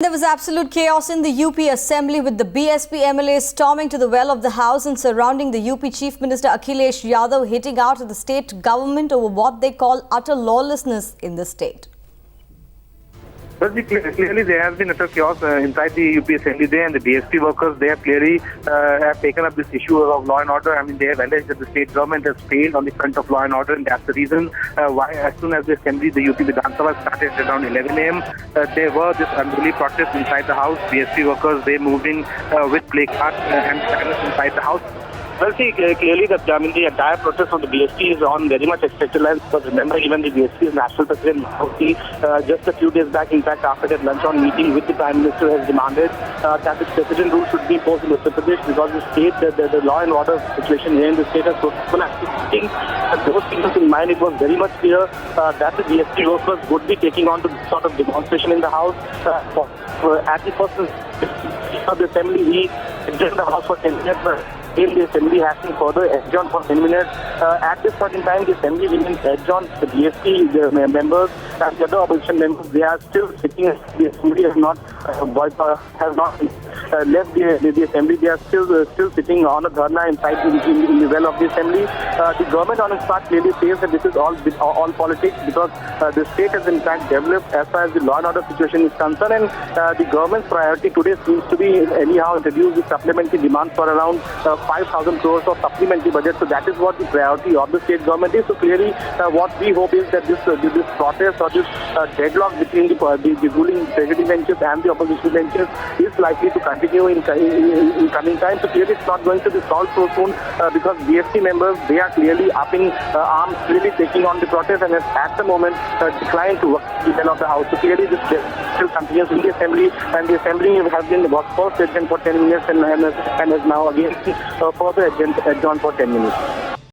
There was absolute chaos in the UP Assembly with the BSP MLAs storming to the well of the House and surrounding the UP Chief Minister Akhilesh Yadav, hitting out at the state government over what they call utter lawlessness in the state. Well, clearly there has been utter chaos inside the UP Assembly there, and the BSP workers, they have clearly have taken up this issue of law and order. I mean, they have alleged that the state government has failed on the front of law and order, and that's the reason why as soon as the Assembly, the UP Vidhan Sabha started around 11 a.m., there were this unruly protests inside the House. BSP workers, they moved in with placards and banners inside the House. Well, see, clearly that the entire protest of the BSP is on very much expected lines, because remember, even the BSP's National President Maruti, just a few days back, in fact, after that lunch-on meeting with the Prime Minister, has demanded that the President rule should be imposed in Uttar Pradesh, because the state, the law and order situation here in the state has so those things in mind. It was very much clear that the BSP workers would be taking on to this sort of demonstration in the House. At the first of the Assembly, he adjourned the House for 10 minutes, but the Assembly has been further adjourned for 10 minutes. At this point in time, the Assembly remains adjourned. The BSP members and the other opposition members, they are still sitting. The Assembly has not left the Assembly. They are still sitting on a dharna inside in the well of the Assembly. The government on its part clearly says that this is all politics, because the state has in fact developed as far as the law and order situation is concerned, and the government's priority today seems to be anyhow introduce the supplementary demand for around 5,000 crores of supplementary budget. So that is what the priority of the state government is. So clearly what we hope is that this protest or this deadlock between the ruling treasury benches and the opposition benches is likely to continue in coming time. So clearly it's not going to be solved so soon, because BSP members, they are clearly upping arms, clearly taking on the protest, and at the moment declined to work the well of the House. So clearly this still continues in the Assembly, and the Assembly has been first adjourned for 10 minutes and has now again further adjourned for 10 minutes.